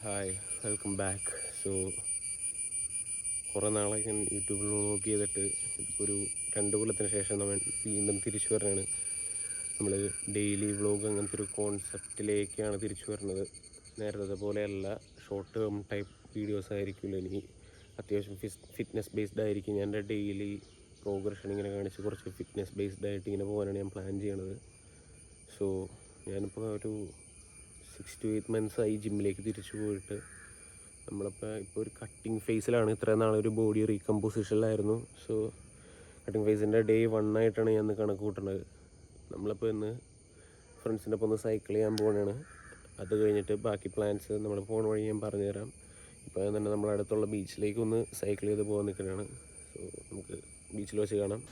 Hi, welcome back. So കുറേ നാളെ ഞാൻ യൂട്യൂബിൽ നോക്കി ചെയ്തിട്ട് ഇപ്പോൾ ഒരു 2 കൊല്ലത്തിന് ശേഷം നമ്മൾ വീണ്ടും തിരിച്ചു വരണതാണ്. നമ്മൾ ഡെയിലി വ്ളോഗ് അങ്ങനത്തെ ഒരു കോൺസെപ്റ്റിലേക്കാണ് തിരിച്ചു വരുന്നത്. നേരത്തെ പോലെയല്ല ഷോർട്ട് ടേം ടൈപ്പ് വീഡിയോസ് ആയിരിക്കില്ല. ഇനി അത്യാവശ്യം ഫിറ്റ്നസ് ബേസ്ഡ് ആയിരിക്കും. ഞാൻ എൻ്റെ ഡെയിലി പ്രോഗ്രഷൻ ഇങ്ങനെ കാണിച്ച് കുറച്ച് ഫിറ്റ്നസ് ബേസ്ഡ് ആയിട്ട് ഇങ്ങനെ പോകാനാണ് ഞാൻ പ്ലാൻ ചെയ്യണത്. സോ ഞാനിപ്പോൾ ഒരു 6 to 8 months ആയി ജിമ്മിലേക്ക് തിരിച്ചു പോയിട്ട്. ഇപ്പോൾ ഒരു കട്ടിങ് ഫേസിലാണ്. ഇത്രയും നാളൊരു ബോഡി റീകമ്പോസിഷനിലായിരുന്നു. സോ കട്ടിങ് ഫേസിൻ്റെ ഡേ 1 ആയിട്ടാണ് ഞാൻ ഇന്ന് കണക്ക് കൂട്ടുന്നത്. നമ്മളിപ്പോൾ ഇന്ന് ഫ്രണ്ട്സിൻ്റെ ഒപ്പം ഒന്ന് സൈക്കിൾ ചെയ്യാൻ പോകുകയാണ്. അത് കഴിഞ്ഞിട്ട് ബാക്കി പ്ലാൻസ് നമ്മൾ പോണ വഴി ഞാൻ പറഞ്ഞുതരാം. ഇപ്പോൾ തന്നെ നമ്മൾ അടുത്തുള്ള ബീച്ചിലേക്ക് ഒന്ന് സൈക്കിൾ ചെയ്ത് പോകാൻ നിൽക്കുന്നതാണ്. സോ നമുക്ക് ബീച്ചിൽ വെച്ച് കാണാം.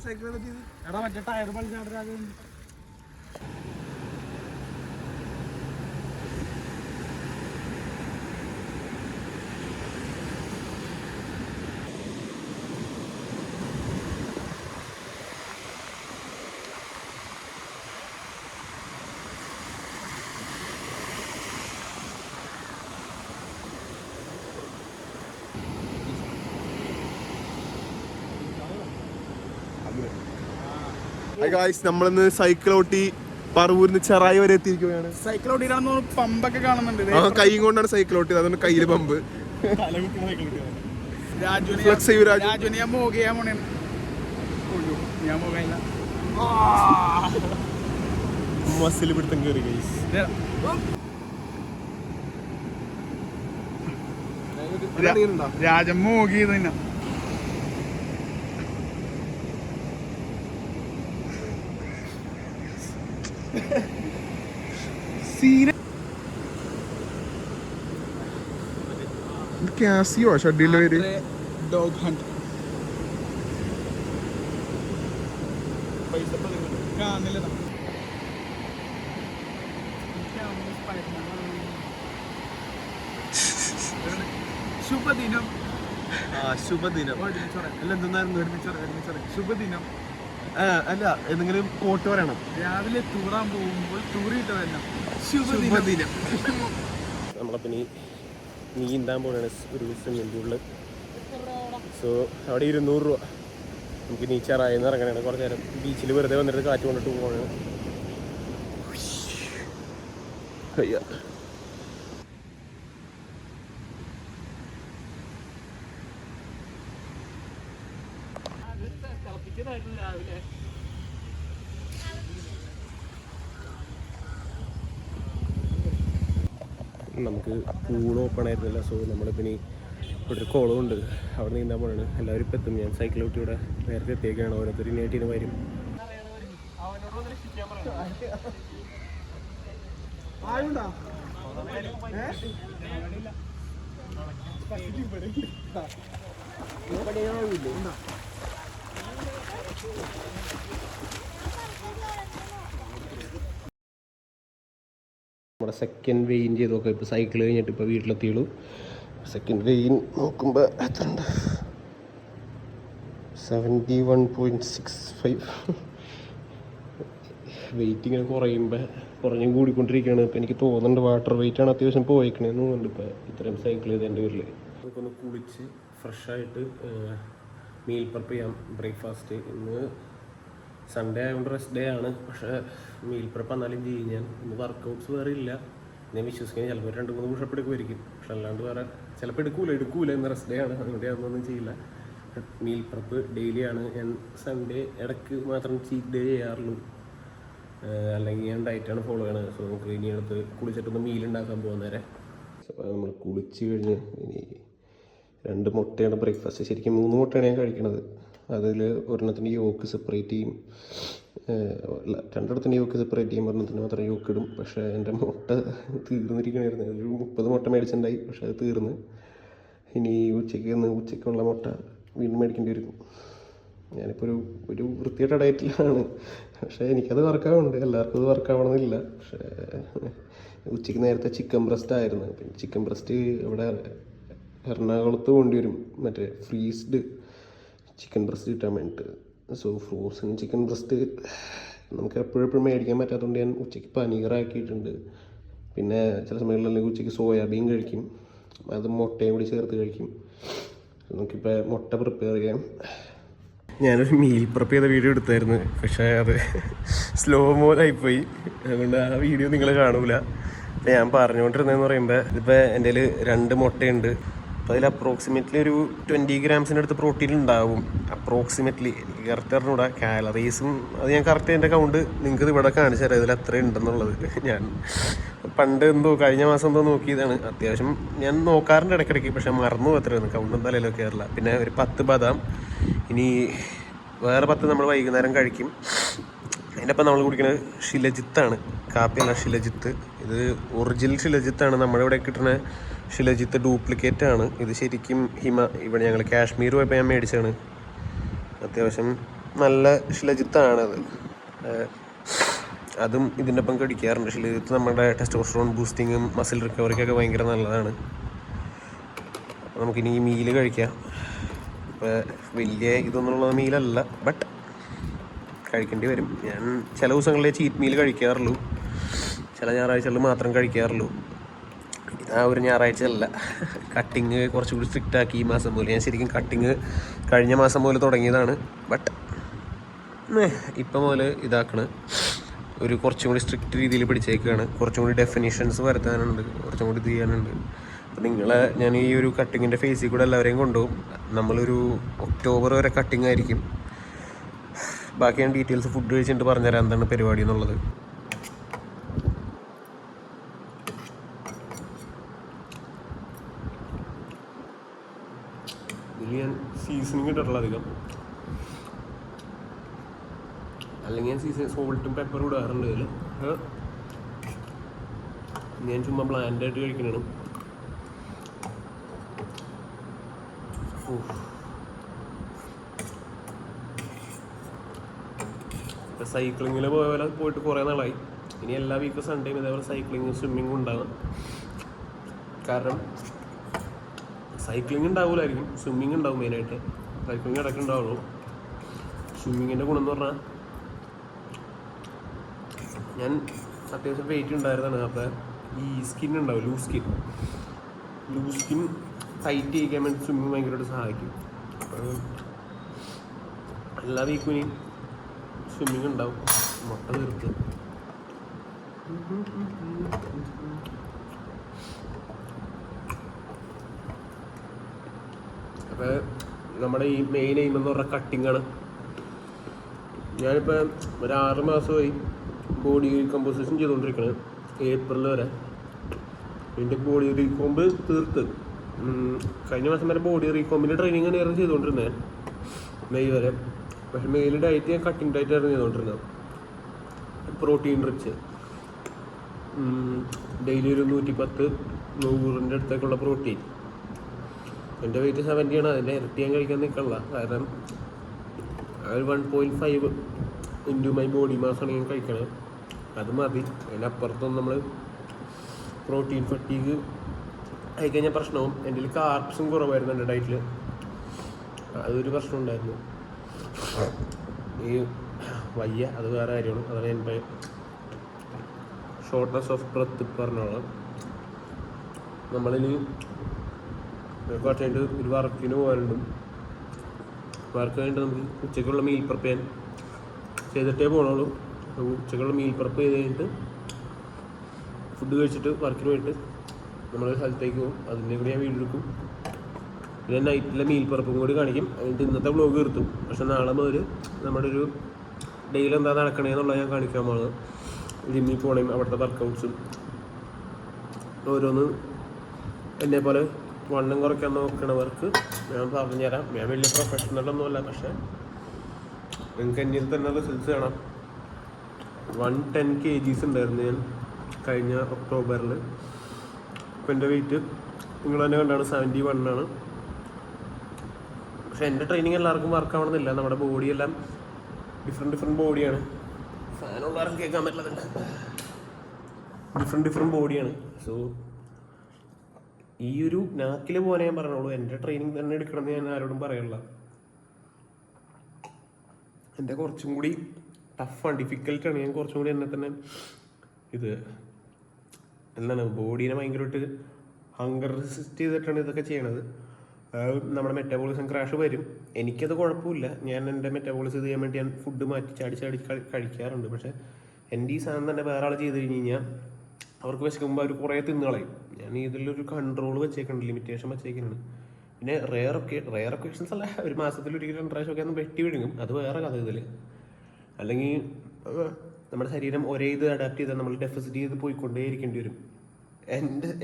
സൈക്കിൾ എടാ മറ്റേ ടയർ പളിച്ചാടാ. നമ്മളിന്ന് സൈക്കിൾ ഓട്ടി പറവൂരിന്ന് ചെറായി വരെ എത്തിയിരിക്കുകയാണ്. സൈക്കിൾ ഓട്ടിയിട്ടാണ് പമ്പൊക്കെ കാണുന്നുണ്ട്. കൈ കൊണ്ടാണ് സൈക്കിൾ ഓട്ടിയത്, അതുകൊണ്ട് കയ്യില് പമ്പ്. രാജുവിനെ ഞാൻ മോക ചെയ്യാൻ പോണേ. ഞാൻ മോകയില്ല, മസിൽ പിടുത്തം കയറി. രാജൻ മോക ചെയ്ത് തന്നെ. കാസിയോ ഷെഡിലെ പേര് ഡോഗ് ഹണ്ട്. കാണുന്നില്ല. ശുഭദിനം. ശുഭദിനം അല്ല, എന്തെന്നായിരുന്നു ശുഭദിനം. അല്ല, എന്തെങ്കിലും കോട്ട് പറയണം. രാവിലെ ടൂറാൻ പോകുമ്പോൾ ടൂറിട്ട് വരണം. ശുഭദിനം. നമ്മളപ്പം നീന്താൻ പോകണാണ് ഒരു സ്വിമ്മിംഗ് പൂളിൽ. സോ അവിടെ 200 രൂപ. നമുക്ക് നീച്ചാറായെന്ന് ഇറങ്ങണതാണ്. കുറച്ച് നേരം ബീച്ചിൽ വെറുതെ വന്നിട്ട് കാറ്റ് കൊണ്ടിട്ട് പോകണം. നമുക്ക് പൂൾ ഓപ്പൺ ആയിരുന്നില്ല. സോ നമ്മളിപ്പോൾ ഇവിടെ ഒരു കുളമുണ്ട്, അവിടെ നീന്താൻ പോകണാണ്. എല്ലാവരും ഇപ്പം എത്തും. ഞാൻ സൈക്കിൾ ഔട്ട് ഇവിടെ നേരത്തെ എത്തിയേക്കാണ്. ഓരോരുത്തർ നേട്ടിന് വരും. നമ്മുടെ സെക്കൻഡ് വെയിൻ ചെയ്ത് നോക്കാം. ഇപ്പോൾ സൈക്കിൾ കഴിഞ്ഞിട്ട് ഇപ്പോൾ വീട്ടിലെത്തിയുള്ളൂ. സെക്കൻഡ് വെയിൻ നോക്കുമ്പോൾ എത്ര ഉണ്ട്? 71.65. വെയിറ്റ് ഇങ്ങനെ കുറഞ്ഞും കൂടിക്കൊണ്ടിരിക്കുകയാണ്. ഇപ്പോൾ എനിക്ക് തോന്നുന്നുണ്ട് വാട്ടർ വെയിറ്റാണ് അത്യാവശ്യം പോയേക്കണേന്ന് തോന്നുന്നുണ്ട്. ഇപ്പോൾ ഇത്രയും സൈക്കിൾ ചെയ്തതിൻ്റെ പേരിൽ അതൊക്കെ ഒന്ന് കുളിച്ച് ഫ്രഷായിട്ട് മീൽ പ്രിപ്പയർ ചെയ്യാം. ബ്രേക്ക്ഫാസ്റ്റ് ഇന്ന് സൺഡേ ആയതുകൊണ്ട് റെസ്റ്റ് ഡേ ആണ്. പക്ഷേ മീൽ പ്രപ്പ് എന്നാലും ചെയ്യും ഞാൻ. ഇന്ന് വർക്കൗട്ട്സ് വേറെ ഇല്ല ഞാൻ വിശ്വസിക്കാൻ. ചിലപ്പോൾ 2-3 പുഷപ്പ് എടുക്കുമായിരിക്കും. പക്ഷെ അല്ലാണ്ട് വേറെ ചിലപ്പോൾ എടുക്കൂല ഇന്ന് റെസ്റ്റ് ഡേ ആണ്, അതുകൊണ്ട് അതൊന്നും ചെയ്യില്ല. മീൽ പ്രപ്പ് ഡെയിലി ആണ്. ഞാൻ സൺഡേ ഇടയ്ക്ക് മാത്രം ചീറ്റ് ഡേ ചെയ്യാറുള്ളൂ. അല്ലെങ്കിൽ ഞാൻ ഡയറ്റാണ് ഫോളോ ചെയ്യണത്. സോ നമുക്ക് ഇനി അടുത്ത് കുളിച്ചിട്ടൊന്ന് മീൽ ഉണ്ടാക്കാൻ പോകുന്നേരെ. അപ്പോൾ നമ്മൾ കുളിച്ച് കഴിഞ്ഞ് ഇനി 2 മുട്ടയാണ് ബ്രേക്ക്ഫാസ്റ്റ്. ശരിക്കും 3 മുട്ടയാണ് ഞാൻ കഴിക്കണത്. അതിൽ ഒരെണ്ണത്തിൻ്റെ യോക്ക് സെപ്പറേറ്റ് ചെയ്യും, 2 യോക്ക് സെപ്പറേറ്റ് ചെയ്യും, ഒരെണ്ണത്തിന് മാത്രം യോക്ക് ഇടും. പക്ഷേ എൻ്റെ മുട്ട തീർന്നിരിക്കണമായിരുന്നു. ഒരു 30 മുട്ട മേടിച്ചിട്ടുണ്ടായി, പക്ഷേ അത് തീർന്ന്. ഇനി ഉച്ചയ്ക്കുള്ള മുട്ട വീണ്ടും മേടിക്കേണ്ടി വരും. ഞാനിപ്പോൾ ഒരു വൃത്തിയായിട്ട ഡയറ്റിലാണ്. പക്ഷേ എനിക്കത് വർക്കാവുന്നുണ്ട്, എല്ലാവർക്കും അത് വർക്കാവണമെന്നില്ല. പക്ഷേ ഉച്ചയ്ക്ക് നേരത്തെ ചിക്കൻ ബ്രസ്റ്റ് ആയിരുന്നു. പിന്നെ ചിക്കൻ ബ്രസ്റ്റ് ഇവിടെ എറണാകുളത്ത് കൊണ്ടുവരും, മറ്റേ ഫ്രീസ്ഡ് ചിക്കൻ ബ്രസ്റ്റ് കിട്ടാൻ വേണ്ടിയിട്ട്. സോ ഫ്രോസൺ ചിക്കൻ ബ്രസ്റ്റ് നമുക്ക് എപ്പോഴും മേടിക്കാൻ പറ്റാത്തതുകൊണ്ട് ഞാൻ ഉച്ചയ്ക്ക് പനീറാക്കിയിട്ടുണ്ട്. പിന്നെ ചില സമയങ്ങളിലെങ്കിൽ ഉച്ചയ്ക്ക് സോയാബീൻ കഴിക്കും, അത് മുട്ടയും കൂടി ചേർത്ത് കഴിക്കും. നമുക്കിപ്പോൾ മുട്ട പ്രിപ്പയർ ചെയ്യാം. ഞാനൊരു മീൽ പ്രിപ്പ് ചെയ്ത വീഡിയോ എടുത്തായിരുന്നു, പക്ഷേ അത് സ്ലോ മോഡായിപ്പോയി. അതുകൊണ്ട് ആ വീഡിയോ നിങ്ങൾ കാണൂല. അപ്പോൾ ഞാൻ പറഞ്ഞുകൊണ്ടിരുന്നതെന്ന് പറയുമ്പോൾ ഇതിപ്പോൾ എൻ്റെ കയ്യിൽ 2 മുട്ടയുണ്ട്. അപ്പോൾ അതിൽ അപ്രോക്സിമേറ്റ്ലി ഒരു 20 ഗ്രാംസിൻ്റെ അടുത്ത് പ്രോട്ടീൻ ഉണ്ടാവും. അപ്രോക്സിമേറ്റ്ലി എനിക്ക് കറക്റ്റ് അറിഞ്ഞൂടാ. കാലറീസും അത് ഞാൻ കറക്റ്റ് എൻ്റെ കൗണ്ട് നിങ്ങൾക്ക് ഇവിടെ കാണിച്ചു തരാം ഇതിൽ എത്ര ഉണ്ടെന്നുള്ളത്. ഞാൻ പണ്ട് കഴിഞ്ഞ മാസം നോക്കിയതാണ്. അത്യാവശ്യം ഞാൻ നോക്കാറുണ്ട് ഇടയ്ക്കിടയ്ക്ക്, പക്ഷേ മറന്നു എത്രയാണ് കൗണ്ട് എന്തായാലും കയറില്ല. പിന്നെ ഒരു 10 ബദാം, ഇനി വേറെ 10 നമ്മൾ വൈകുന്നേരം കഴിക്കും. അതിൻ്റെ ഒപ്പം നമ്മൾ കുടിക്കുന്നത് ഷിലജിത്താണ്, കാപ്പിയല്ല ഷിലജിത്ത്. ഇത് ഒറിജിനൽ ഷിലജിത്താണ്. നമ്മുടെ ഇവിടെ കിട്ടുന്ന ഷിലജിത്ത് ഡ്യൂപ്ലിക്കേറ്റ് ആണ്. ഇത് ശരിക്കും ഇവിടെ ഞങ്ങൾ കാശ്മീർ പോയപ്പോൾ ഞാൻ മേടിച്ചതാണ്. അത്യാവശ്യം നല്ല ഷിലജിത്താണത്. അതും ഇതിൻ്റെ ഒപ്പം കടിക്കാറുണ്ട്. ഷിലജിത്ത് നമ്മുടെ ടെസ്റ്റോസ്റ്ററോൺ ബൂസ്റ്റിങ്ങും മസിൽ റിക്കവറിക്കൊക്കെ ഭയങ്കര നല്ലതാണ്. അപ്പോൾ നമുക്കിനി ഈ മീല് കഴിക്കാം. ഇപ്പോൾ വലിയ ഇതൊന്നുള്ള മീലല്ല, ബട്ട് കഴിക്കേണ്ടി വരും. ഞാൻ ചില ദിവസങ്ങളിലെ ചീറ്റ് മീൽ കഴിക്കാറുള്ളൂ, ചില ഞായറാഴ്ചകളിൽ മാത്രം കഴിക്കാറുള്ളൂ. ആ ഒരു ഞായറാഴ്ച അല്ല, കട്ടിങ് കുറച്ചുകൂടി സ്ട്രിക്റ്റ് ആക്കി ഈ മാസം പോലെ. ഞാൻ ശരിക്കും കട്ടിങ് കഴിഞ്ഞ മാസം പോലെ തുടങ്ങിയതാണ്, ബട്ട് ഇപ്പം മുതൽ ഇതാക്കണ് ഒരു കുറച്ചും കൂടി സ്ട്രിക്റ്റ് രീതിയിൽ പിടിച്ചേക്കാണ്. കുറച്ചും കൂടി ഡെഫിനിഷൻസ് വരുത്താനുണ്ട്, കുറച്ചും കൂടി ഇത് ചെയ്യാനുണ്ട്. അപ്പം ഞാൻ ഈ ഒരു കട്ടിങ്ങിൻ്റെ ഫേസിൽ കൂടെ എല്ലാവരെയും കൊണ്ടുപോകും. നമ്മളൊരു ഒക്ടോബർ വരെ കട്ടിങ് ആയിരിക്കും. ബാക്കി ഞാൻ ഡീറ്റെയിൽസ് ഫുഡ് കഴിച്ചിട്ട് പറഞ്ഞുതരാം എന്താണ് പരിപാടി എന്നുള്ളത്. ഇതിൽ ഞാൻ സീസണിങ് ഇട്ടിട്ടുള്ള അധികം, അല്ലെങ്കിൽ ഞാൻ സോൾട്ടും പെപ്പറും ഇടാറുണ്ട് ഇതിൽ. ഞാൻ ചുമ്മാ ബ്ലാൻഡായിട്ട് കഴിക്കണതാണ്. സൈക്ലിങ്ങിൽ പോയിട്ട് കുറേ നാളായി. ഇനി എല്ലാ വീക്കും സൺഡേയും ഇതേപോലെ സൈക്ലിങ്ങും സ്വിമ്മിങ്ങും ഉണ്ടാകും. കാരണം സൈക്ലിംഗ് ഉണ്ടാവില്ലായിരിക്കും, സ്വിമ്മിങ് ഉണ്ടാവും മെയിനായിട്ട്. സൈക്ലിംഗ് ഇടയ്ക്ക് ഉണ്ടാവുള്ളൂ. സ്വിമ്മിങ്ങിൻ്റെ ഗുണം എന്ന് പറഞ്ഞാൽ ഞാൻ അത്യാവശ്യം വെയിറ്റ് ഉണ്ടായിരുന്നതാണ്. അപ്പോൾ ഈ സ്കിൻ ഉണ്ടാവും, ലൂസ് സ്കിൻ ടൈറ്റ് ചെയ്യിക്കാൻ വേണ്ടി സ്വിമ്മിങ് ഭയങ്കരമായിട്ട് സഹായിക്കും. അപ്പോൾ എല്ലാ വീക്കും ഇനി സ്വിമ്മിങ് ഉണ്ടാവും. മുട്ട തീർത്ത് അപ്പോൾ നമ്മുടെ ഈ മെയിൻ എയിം എന്ന് പറഞ്ഞാൽ കട്ടിങ്ങാണ്. ഞാനിപ്പോൾ ഒരു 6 മാസമായി ബോഡി കമ്പോസിഷൻ ചെയ്തുകൊണ്ടിരിക്കുന്നത്, ഏപ്രിൽ വരെ. എൻ്റെ ബോഡി റീകോമ്പ് തീർത്ത് കഴിഞ്ഞ മാസം വരെ ബോഡി റീകോമ്പിൻ്റെ ട്രെയിനിങ് തന്നെയായിരുന്നു ചെയ്തുകൊണ്ടിരുന്നത്, മെയ് വരെ. പക്ഷെ മെയിൽ ഡയറ്റ് ഞാൻ കട്ടിങ് ഡയറ്റ് ആയിരുന്നു ചെയ്തുകൊണ്ടിരുന്നത്. പ്രോട്ടീൻ റിച്ച്, ഡെയിലി ഒരു 110-100 അടുത്തേക്കുള്ള പ്രോട്ടീൻ. എൻ്റെ വെയിറ്റ് 70 ആണ്. അതിൻ്റെ ഇരട്ടി ഞാൻ കഴിക്കാൻ നിൽക്കണില്ല. കാരണം ഒരു 1.5 ഇൻറ്റു മൈ ബോഡി മാസാണ് ഞാൻ കഴിക്കണത്. അത് മതി. അതിനപ്പുറത്തൊന്നും നമ്മൾ പ്രോട്ടീൻ ഫട്ടീഗ് കഴിക്കഴിഞ്ഞാൽ പ്രശ്നവും. എൻ്റെ കയ്യിൽ കാർബ്സും കുറവായിരുന്നു എൻ്റെ ഡയറ്റിൽ, അതൊരു പ്രശ്നം ഉണ്ടായിരുന്നു. ഈ വയ്യ, അത് വേറെ കാര്യമാണ്. അതാണ് എൻ്റെ ഷോർട്ട്നെസ് ഓഫ് ബ്രെത്ത് പറഞ്ഞോളാം. നമ്മളിനി കുറച്ച് കഴിഞ്ഞിട്ട് ഒരു വർക്കിന് പോകാനുണ്ട്. വർക്ക് കഴിഞ്ഞിട്ട് നമുക്ക് ഉച്ചയ്ക്കുള്ള മീൽ പ്രിപ്പയർ ചെയ്യാൻ ചെയ്തിട്ടേ പോകണുള്ളൂ. ഉച്ചക്കുള്ള മീൽ പ്രപ്പ് ചെയ്ത് കഴിഞ്ഞിട്ട് ഫുഡ് കഴിച്ചിട്ട് വർക്കിന് പോയിട്ട് നമ്മളൊരു സ്ഥലത്തേക്ക് പോകും. അതിൻ്റെ കൂടി ഞാൻ വീഡിയോ എടുക്കും. പിന്നെ നൈറ്റിലെ മീൽ പ്രപ്പും കൂടി കാണിക്കും. എന്നിട്ട് ഇന്നത്തെ വ്ലോഗ് നിർത്തും. പക്ഷെ നാളെ മുതൽ നമ്മുടെ ഒരു ഡെയിലി എന്താ നടക്കണേന്നുള്ളത് ഞാൻ കാണിക്കാൻ പോകുന്നത്. ജിമ്മിൽ പോകണേയും അവിടുത്തെ വർക്കൗട്ട്സും ഓരോന്ന് എന്നെപ്പോലെ വണ്ണം കുറയ്ക്കാൻ നോക്കണവർക്ക് ഞാൻ പറഞ്ഞുതരാം. ഞാൻ വലിയ പ്രൊഫഷണലൊന്നുമല്ല, പക്ഷേ നിങ്ങൾക്ക് എന്നിൽ തന്നെ റിസൾട്ട്സ് കാണാം. 110 kgs ഉണ്ടായിരുന്നു ഞാൻ കഴിഞ്ഞ ഒക്ടോബറിൽ. ഇപ്പം എൻ്റെ വെയിറ്റ് നിങ്ങൾ തന്നെ കണ്ടാണ് 71 ആണ്. പക്ഷെ എൻ്റെ ട്രെയിനിങ് എല്ലാവർക്കും വർക്ക് ആവണമെന്നില്ല. നമ്മുടെ ബോഡിയെല്ലാം ഡിഫറെൻറ്റ് ബോഡിയാണ്. ഫാനുള്ളവർക്ക് കേൾക്കാൻ പറ്റില്ല. ഡിഫറെൻറ്റ് ബോഡിയാണ്. സോ ഈ ഒരു നാക്കിൽ പോലെ ഞാൻ പറഞ്ഞോളൂ. എൻ്റെ ട്രെയിനിങ് തന്നെ എടുക്കണമെന്ന് ഞാൻ ആരോടും പറയണില്ല. എൻ്റെ കുറച്ചും കൂടി ടഫാണ്, ഡിഫിക്കൽട്ടാണ്. ഞാൻ കുറച്ചും കൂടി എന്നെ തന്നെ ഇത് എന്താണ് ബോഡീനെ ഭയങ്കരമായിട്ട് ഹങ്കർ റെസിസ്റ്റ് ചെയ്തിട്ടാണ് ഇതൊക്കെ ചെയ്യണത്. നമ്മുടെ മെറ്റബോളിസം ക്രാഷ് വരും. എനിക്കത് കുഴപ്പമില്ല. ഞാൻ എൻ്റെ മെറ്റബോളിസം ഇത് ചെയ്യാൻ വേണ്ടി ഞാൻ ഫുഡ് മാറ്റി ചാടി കഴിക്കാറുണ്ട്. പക്ഷേ എൻ്റെ ഈ സാധനം തന്നെ വേറെ ആൾ ചെയ്ത് കഴിഞ്ഞ് കഴിഞ്ഞാൽ അവർക്ക് വിശക്കുമ്പോൾ അവർ കുറേ തിന്നുകളയും. ഞാൻ ഇതിലൊരു കൺട്രോൾ വെച്ചേക്കുന്നുണ്ട്, ലിമിറ്റേഷൻ വെച്ചേക്കുന്നുണ്ട്. പിന്നെ റെയർ ഒക്കേഷൻസ് അല്ല, ഒരു മാസത്തിൽ ഒരിക്കലും 2 പ്രാവശ്യമൊക്കെ ഒന്ന് വെട്ടി വിഴുങ്ങും. അത് വേറെ കഥ ഇതിൽ. അല്ലെങ്കിൽ നമ്മുടെ ശരീരം ഒരേ ഇത് അഡാപ്റ്റ് ചെയ്താൽ നമ്മൾ ഡെഫിസിറ്റ് ചെയ്ത് പോയിക്കൊണ്ടേ ഇരിക്കേണ്ടി വരും.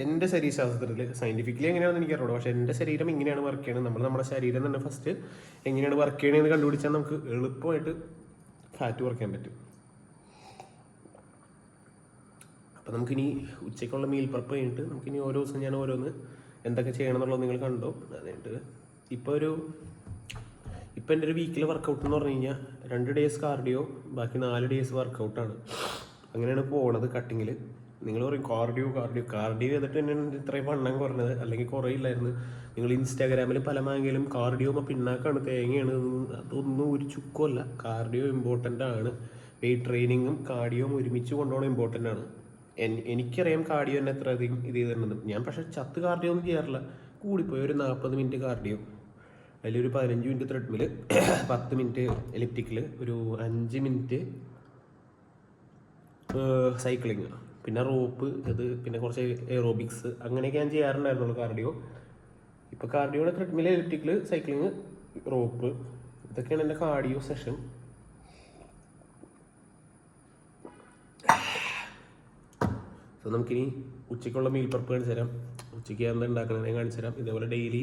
എൻ്റെ ശരീരശാസ്ത്രത്തിൽ സയൻറ്റിഫിക്കലി എങ്ങനെയാണെന്ന് എനിക്കറിയാം. പക്ഷേ എൻ്റെ ശരീരം ഇങ്ങനെയാണ് വർക്ക് ചെയ്യണത്. നമ്മുടെ ശരീരം തന്നെ ഫസ്റ്റ് എങ്ങനെയാണ് വർക്ക് ചെയ്യണമെന്ന് കണ്ടുപിടിച്ചാൽ നമുക്ക് എളുപ്പമായിട്ട് ഫാറ്റ് കുറയ്ക്കാൻ പറ്റും. അപ്പോൾ നമുക്കിനി ഉച്ചയ്ക്കുള്ള മീൽ പ്രപ്പ് കഴിഞ്ഞിട്ട് നമുക്കിനി ഓരോ ദിവസം ഞാൻ ഓരോന്ന് എന്തൊക്കെ ചെയ്യണം എന്നുള്ളത് നിങ്ങൾ കണ്ടോ. അതുകഴിഞ്ഞിട്ട് ഇപ്പോൾ എൻ്റെ ഒരു വീക്കിലെ വർക്കൗട്ട് എന്ന് പറഞ്ഞു കഴിഞ്ഞാൽ 2 ഡേയ്സ് കാർഡിയോ, ബാക്കി 4 ഡേയ്സ് വർക്കൗട്ടാണ്. അങ്ങനെയാണ് പോകണത് കട്ടിങ്ങിൽ. നിങ്ങൾ പറയും കാർഡിയോ ചെയ്തിട്ട് തന്നെ ഇത്രയും വണ്ണം കുറഞ്ഞത്, അല്ലെങ്കിൽ കുറയില്ലായിരുന്നു. നിങ്ങൾ ഇൻസ്റ്റാഗ്രാമിൽ പല മേഖലയിലും കാർഡിയോ പിന്നാക്കാണ്, തേങ്ങയാണ്, അതൊന്നും ഒരു ചുക്കുമല്ല. കാർഡിയോ ഇമ്പോർട്ടൻ്റ് ആണ്. വെയിറ്റ് ട്രെയിനിങ്ങും കാർഡിയോയും ഒരുമിച്ച് കൊണ്ടുപോകണം ഇമ്പോർട്ടൻ്റ് ആണ്. എനിക്കറിയാം കാർഡിയോ എന്നെ എത്ര അധികം ഇത് ചെയ്തിട്ടുണ്ട്. ഞാൻ പക്ഷേ ചത്ത് കാർഡിയോ ഒന്നും ചെയ്യാറില്ല. കൂടിപ്പോയി ഒരു 40 മിനിറ്റ് കാർഡിയോ, അതിലൊരു 15 മിനിറ്റ് ത്രെഡ്മിൽ, 10 മിനിറ്റ് എലിപ്റ്റിക്കിൽ, ഒരു 5 മിനിറ്റ് സൈക്ലിങ്, പിന്നെ റോപ്പ്, പിന്നെ കുറച്ച് എയറോബിക്സ്, അങ്ങനെയൊക്കെ ഞാൻ ചെയ്യാറുണ്ടായിരുന്നുള്ളൂ കാർഡിയോ. ഇപ്പോൾ കാർഡിയോയുടെ ത്രെഡ്മിൽ, എലിപ്റ്റിക്കിൽ, സൈക്ലിങ്, റോപ്പ്, ഇതൊക്കെയാണ് എൻ്റെ കാർഡിയോ സെഷൻ. സോ നമുക്കിനി ഉച്ചയ്ക്കുള്ള മീൽ പ്രപ്പ് കാണിച്ചു തരാം. ഉച്ചയ്ക്ക് എന്താ ഉണ്ടാക്കണമെന്ന് കാണിച്ചു തരാം. ഇതേപോലെ ഡെയിലി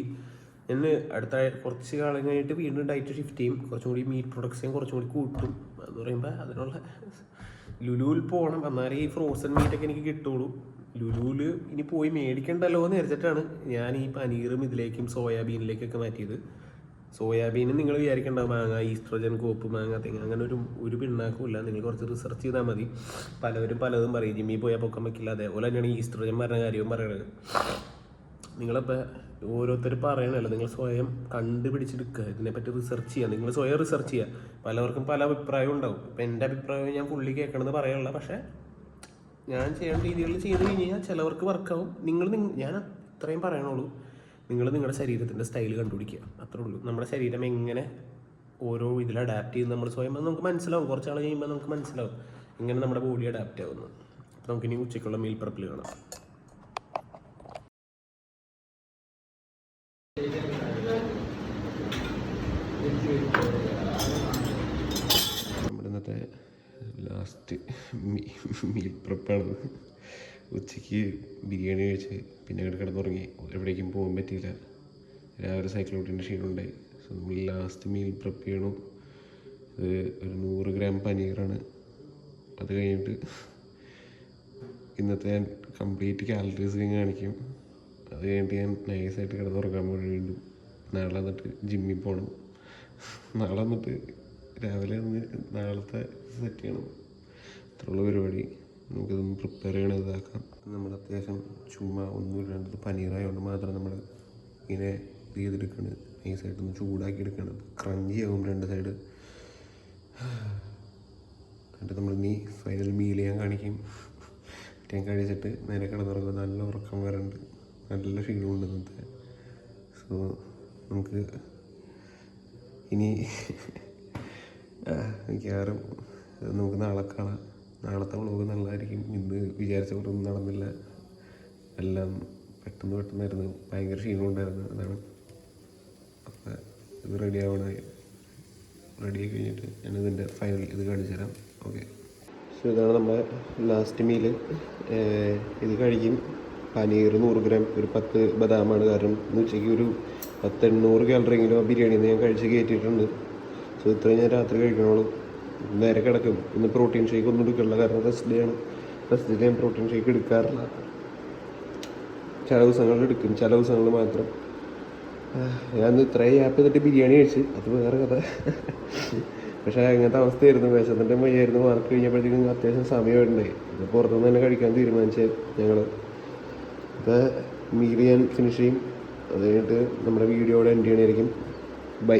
ഞാൻ അടുത്ത കുറച്ച് കാലം കഴിഞ്ഞിട്ട് വീണ്ടും ഡയറ്റ് ഷിഫ്റ്റ് ചെയ്യും. കുറച്ചും കൂടി മീറ്റ് പ്രൊഡക്ട്സ് കുറച്ചും കൂടി കൂട്ടും. എന്ന് പറയുമ്പോൾ അതിനുള്ള ലുലുവിൽ പോകണം, എന്നാലേ ഈ ഫ്രോസൺ മീറ്റൊക്കെ എനിക്ക് കിട്ടുള്ളൂ. ലുലുവിൽ ഇനി പോയി മേടിക്കണ്ടല്ലോ എന്ന് വിചാരിച്ചിട്ടാണ് ഞാൻ ഈ പനീറും ഇതിലേക്കും സോയാബീനിലേക്കൊക്കെ മാറ്റിയത്. സോയാബീൻ നിങ്ങൾ വിചാരിക്കേണ്ട മാങ്ങ, ഈസ്ട്രോജൻ, കോപ്പ്, മാങ്ങ, തെങ്ങ്, അങ്ങനെ ഒരു പിണ്ണാക്കുമില്ല. നിങ്ങൾ കുറച്ച് റിസർച്ച് ചെയ്താൽ മതി. പലവരും പലതും പറയും, ജിമ്മിൽ പോയാൽ പൊക്കം വയ്ക്കില്ല. അതേപോലെ തന്നെയാണ് ഈസ്ട്രോജൻ പറഞ്ഞ കാര്യവും പറയണത്. നിങ്ങളിപ്പോൾ ഓരോരുത്തർ പറയണല്ലോ, നിങ്ങൾ സ്വയം കണ്ടുപിടിച്ചെടുക്കുക, ഇതിനെപ്പറ്റി റിസർച്ച് ചെയ്യുക. നിങ്ങൾ സ്വയം റിസർച്ച് ചെയ്യുക. പലവർക്കും പല അഭിപ്രായം ഉണ്ടാവും. ഇപ്പം എൻ്റെ അഭിപ്രായം ഞാൻ ഫുള്ളി കേൾക്കണമെന്ന് പറയാനുള്ള, പക്ഷേ ഞാൻ ചെയ്യേണ്ട രീതികളിൽ ചെയ്ത് കഴിഞ്ഞാൽ ചിലവർക്ക് വർക്കാവും. ഞാൻ ഇത്രയും പറയണുള്ളൂ, നിങ്ങൾ നിങ്ങളുടെ ശരീരത്തിൻ്റെ സ്റ്റൈൽ കണ്ടുപിടിക്കുക, അത്രേ ഉള്ളൂ. നമ്മുടെ ശരീരം എങ്ങനെ ഓരോ ഇതിൽ അഡാപ്റ്റ് ചെയ്ത് നമ്മൾ സ്വയം നമുക്ക് മനസ്സിലാവും. കുറച്ചാൾ കഴിയുമ്പോൾ നമുക്ക് മനസ്സിലാവും എങ്ങനെ നമ്മുടെ ബോഡി അഡാപ്റ്റ് ആവുന്നു. അപ്പോൾ നമുക്കിനി ഉച്ചയ്ക്കുള്ള മീൽ പ്രപ്പിൽ കാണാം. നമ്മുടെ ഇന്നത്തെ ലാസ്റ്റ് മീൽ പ്രപ്പാണ്. ഉച്ചയ്ക്ക് ബിരിയാണി കഴിച്ച് പിന്നെ അങ്ങോട്ട് കിടന്നുറങ്ങി. എവിടേക്കും പോകാൻ പറ്റിയില്ല. രാവിലെ സൈക്കിൾ ഓട്ടിൻ്റെ ക്ഷീണമുണ്ടായി. സോ നമ്മൾ ലാസ്റ്റ് മീൽ പ്രപ്പ് ചെയ്യണു. അത് ഒരു 100 ഗ്രാം പനീറാണ്. അത് കഴിഞ്ഞിട്ട് ഇന്നത്തെ ഞാൻ കംപ്ലീറ്റ് കാലറീസ് കാണിക്കും. അത് കഴിഞ്ഞിട്ട് ഞാൻ നൈസായിട്ട് കിടന്നുറങ്ങാൻ വേണ്ടി വീണ്ടും നാളെ വന്നിട്ട് ജിമ്മിൽ പോകണം. നാളെ വന്നിട്ട് രാവിലെ നാളത്തെ സെറ്റ് ചെയ്യണം. അത്രയുള്ള പരിപാടി. നമുക്കിതൊന്ന് പ്രിപ്പയർ ചെയ്യണം, ഇതാക്കാം. നമ്മൾ അത്യാവശ്യം ചുമ്മാ ഒന്നുമില്ലാണ്ട് പനീറായതുകൊണ്ട് മാത്രം നമ്മൾ ഇങ്ങനെ ഇത് ചെയ്തെടുക്കണം. നൈസായിട്ടൊന്ന് ചൂടാക്കി എടുക്കണം. ക്രഞ്ചി ആകും 2 സൈഡ്. എന്നിട്ട് നമ്മൾ ഫൈനൽ മീൽ ഞാൻ കാണിക്കും. ഞാൻ കഴിച്ചിട്ട് നേരെ കിടന്നുറങ്ങുമ്പോൾ നല്ല ഉറക്കം വരാറുണ്ട്. നല്ല ക്ഷീണമുണ്ട് ഇന്നത്തെ. സോ നമുക്ക് ഇനി മിക്കവാറും നമുക്ക് നാളെ കാണാം. നാളത്തെ വ്ളോഗ് നല്ലതായിരിക്കും. ഇന്ന് വിചാരിച്ച പോലെ ഒന്നും നടന്നില്ല. എല്ലാം പെട്ടെന്നായിരുന്നു. ഭയങ്കര ക്ഷീണമുണ്ടായിരുന്നു. അതാണ്. അപ്പോൾ ഇത് റെഡിയായി കഴിഞ്ഞിട്ട് ഞാനിതിൻ്റെ ഫൈനൽ ഇത് കാണിച്ചു തരാം. ഓക്കെ. സോ ഇതാണ് നമ്മുടെ ലാസ്റ്റ് മീല്. ഇത് കഴിക്കും. പനീർ 100 ഗ്രാം, ഒരു 10 ബദാമാണ്. കാരണം ഇന്ന് ഉച്ചയ്ക്ക് ഒരു 800 കാലറിയെങ്കിലും ആ ബിരിയാണിയിൽ നിന്ന് ഞാൻ കഴിച്ച് കയറ്റിയിട്ടുണ്ട്. സോ ഇത്രയും ഞാൻ രാത്രി കഴിക്കണുള്ളൂ. നേരെ കിടക്കും. ഇന്ന് പ്രോട്ടീൻ ഷേക്ക് ഒന്നും എടുക്കില്ല, കാരണം റെസ്റ്റ് ഡേ ആണ്. റെസ്റ്റ് ഡേ ഞാൻ പ്രോട്ടീൻ ഷേക്ക് എടുക്കാറില്ല. ചില ദിവസങ്ങളിൽ എടുക്കും, ചില ദിവസങ്ങളിൽ മാത്രം. ഞാൻ ഇത്രയും ആപ്പ് ചെയ്തിട്ട് ബിരിയാണി കഴിച്ച്, അത് വേറെ കഥ. പക്ഷേ അങ്ങനത്തെ അവസ്ഥയായിരുന്നു. വിശന്നിട്ട് വയ്യായിരുന്നു. മാർക്ക് കഴിഞ്ഞപ്പോഴത്തേക്കും അത്യാവശ്യം സമയമുണ്ടായി. ഇത് പുറത്തുനിന്ന് തന്നെ കഴിക്കാൻ തീരുമാനിച്ചത് ഞങ്ങൾ. അപ്പോൾ മീൽ ഞാൻ ഫിനിഷ് ചെയ്യും. അത് കഴിഞ്ഞിട്ട് നമ്മുടെ വീഡിയോയുടെ എൻഡ് ചെയ്യണമായിരിക്കും. ബൈ.